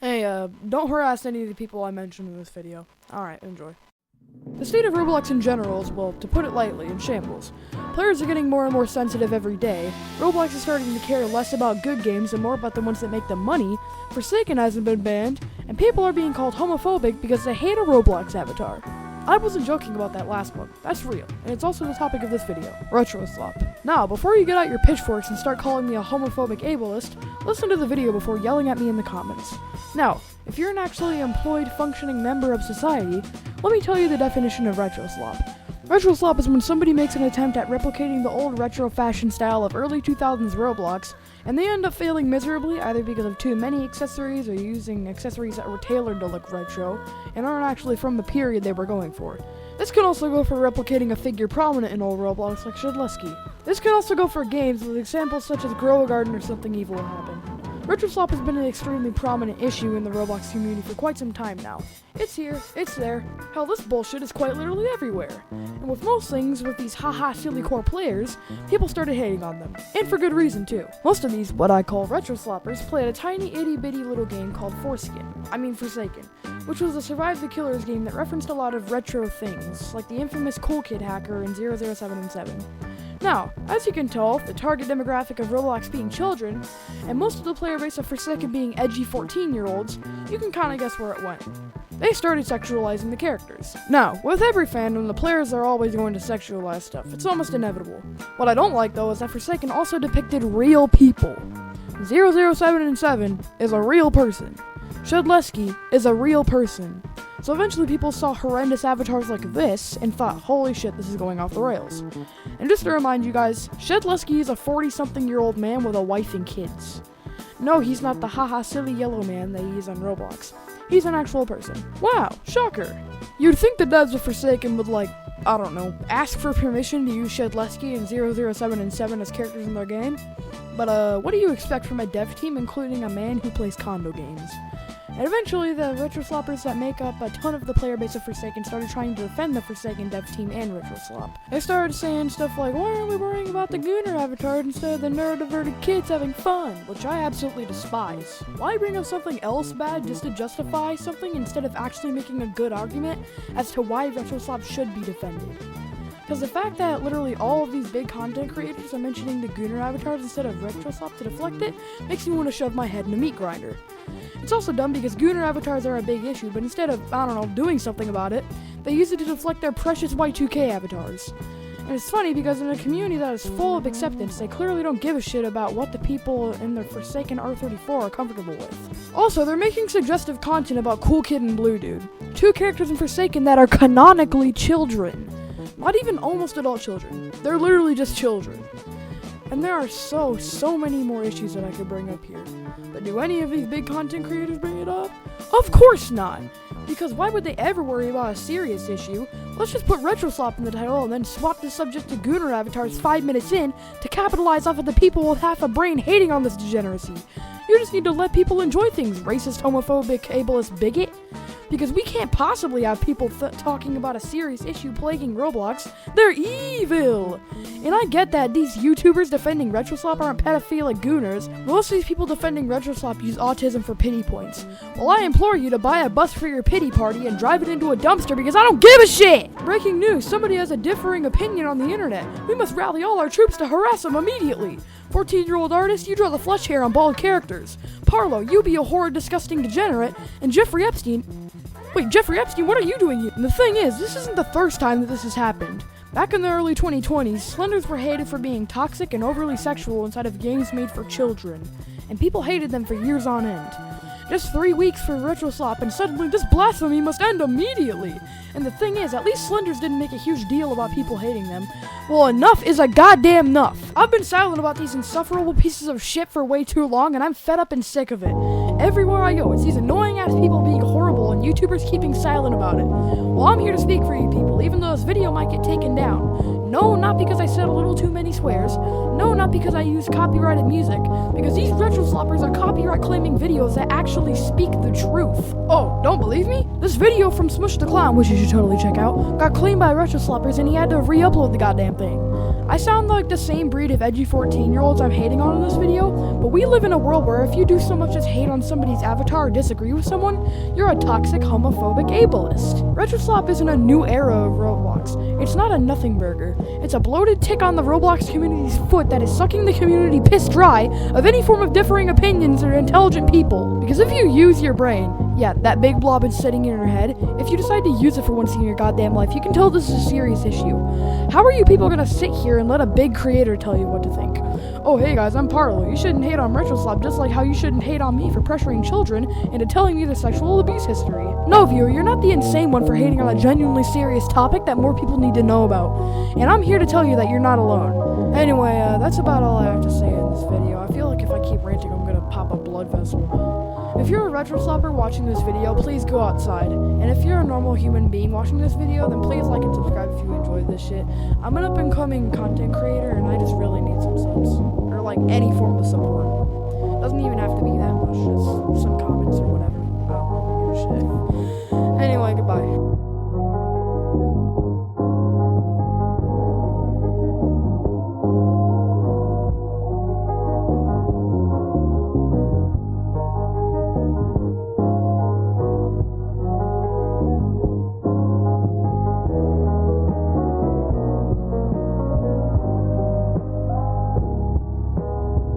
Hey, don't harass any of the people I mentioned in this video. Alright, enjoy. The state of Roblox in general is, well, to put it lightly, in shambles. Players are getting more and more sensitive every day. Roblox is starting to care less about good games and more about the ones that make them money. Forsaken hasn't been banned, and people are being called homophobic because they hate a Roblox avatar. I wasn't joking about that last one. That's real, and it's also the topic of this video, retroslop. Now, before you get out your pitchforks and start calling me a homophobic ableist, listen to the video before yelling at me in the comments. Now, if you're an actually employed, functioning member of society, let me tell you the definition of retroslop. Retroslop is when somebody makes an attempt at replicating the old retro fashion style of early 2000s Roblox, and they end up failing miserably either because of too many accessories or using accessories that were tailored to look retro and aren't actually from the period they were going for. This can also go for replicating a figure prominent in old Roblox like Shedlesky. This can also go for games with examples such as Grow a Garden or Something Evil Will Happen. Retroslop has been an extremely prominent issue in the Roblox community for quite some time now. It's here, it's there, hell, this bullshit is quite literally everywhere. And with most things, with these haha silly core players, people started hating on them. And for good reason too. Most of these, what I call retrosloppers, played a tiny itty bitty little game called Forsaken, which was a Survive the Killers game that referenced a lot of retro things, like the infamous Cool Kid hacker in 007 and 7. Now, as you can tell, the target demographic of Roblox being children, and most of the player base of Forsaken being edgy 14-year-olds, you can kinda guess where it went. They started sexualizing the characters. Now, with every fandom, the players are always going to sexualize stuff. It's almost inevitable. What I don't like, though, is that Forsaken also depicted real people. 007 and 7 is a real person. Shedlesky is a real person. So eventually people saw horrendous avatars like this and thought, holy shit, this is going off the rails. And just to remind you guys, Shedlesky is a 40-something-year-old man with a wife and kids. No, he's not the haha silly yellow man that he is on Roblox. He's an actual person. Wow, shocker. You'd think the devs of Forsaken would, like, I don't know, ask for permission to use Shedlesky and 007 and 7 as characters in their game. But what do you expect from a dev team including a man who plays condo games? And eventually, the retrosloppers that make up a ton of the player base of Forsaken started trying to defend the Forsaken dev team and retroslop. They started saying stuff like, why aren't we worrying about the Gooner avatar instead of the neurodiverted kids having fun? Which I absolutely despise. Why bring up something else bad just to justify something instead of actually making a good argument as to why retroslop should be defended? Because the fact that literally all of these big content creators are mentioning the Gooner avatars instead of retroslop to deflect it makes me want to shove my head in a meat grinder. It's also dumb because Gooner avatars are a big issue, but instead of, I don't know, doing something about it, they use it to deflect their precious Y2K avatars. And it's funny because in a community that is full of acceptance, they clearly don't give a shit about what the people in their Forsaken R34 are comfortable with. Also, they're making suggestive content about Cool Kid and Blue Dude, two characters in Forsaken that are canonically children. Not even almost adult children. They're literally just children. And there are so many more issues that I could bring up here. But do any of these big content creators bring it up? Of course not! Because why would they ever worry about a serious issue? Let's just put retroslop in the title and then swap the subject to Gooner avatars 5 minutes in to capitalize off of the people with half a brain hating on this degeneracy. You just need to let people enjoy things, racist, homophobic, ableist bigot. Because we can't possibly have people talking about a serious issue plaguing Roblox. They're evil! And I get that these YouTubers defending retroslop aren't pedophilic gooners. Most of these people defending retroslop use autism for pity points. Well, I implore you to buy a bus for your pity party and drive it into a dumpster because I don't give a shit! Breaking news, somebody has a differing opinion on the internet. We must rally all our troops to harass them immediately. 14-year-old artist, you draw the flesh hair on bald characters. Parlo, you be a horrid, disgusting degenerate. And Jeffrey Epstein, what are you doing here? And the thing is, this isn't the first time that this has happened. Back in the early 2020s, Slenders were hated for being toxic and overly sexual inside of games made for children. And people hated them for years on end. Just 3 weeks for retroslop and suddenly this blasphemy must end immediately. And the thing is, at least Slenders didn't make a huge deal about people hating them. Well, enough is a goddamn enough. I've been silent about these insufferable pieces of shit for way too long and I'm fed up and sick of it. Everywhere I go, it's these annoying ass people being horrible and YouTubers keeping silent about it. Well, I'm here to speak for you people, even though this video might get taken down. No, not because I said a little too many swears. No, not because I used copyrighted music. Because these retrosloppers are copyright claiming videos that actually speak the truth. Oh, don't believe me? This video from Smush the Clown, which you should totally check out, got claimed by retrosloppers and he had to re-upload the goddamn thing. I sound like the same breed of edgy 14-year-olds I'm hating on in this video, but we live in a world where if you do so much as hate on somebody's avatar or disagree with someone, you're a toxic, homophobic ableist. Retroslop isn't a new era of Roblox. It's not a nothing burger. It's a bloated tick on the Roblox community's foot that is sucking the community piss dry of any form of differing opinions or intelligent people. Because if you use your brain, yeah, that big blob is sitting in your head, if you decide to use it for once in your goddamn life, you can tell this is a serious issue. How are you people gonna sit here and let a big creator tell you what to think? Oh, hey guys, I'm Parlo. You shouldn't hate on retroslop just like how you shouldn't hate on me for pressuring children into telling me their sexual abuse history. No, viewer, you're not the insane one for hating on a genuinely serious topic that more people need to know about. And I'm here to tell you that you're not alone. Anyway, that's about all I have to say in this video. I feel like if I keep ranting, I'm gonna pop a blood vessel. If you're a retroslopper watching this video, please go outside. And if you're a normal human being watching this video, then please like and subscribe if you enjoyed this shit. I'm an up-and-coming content creator, and I just really need some subs. Or, like, any form of support. Doesn't even have to be that much, just some comments or whatever.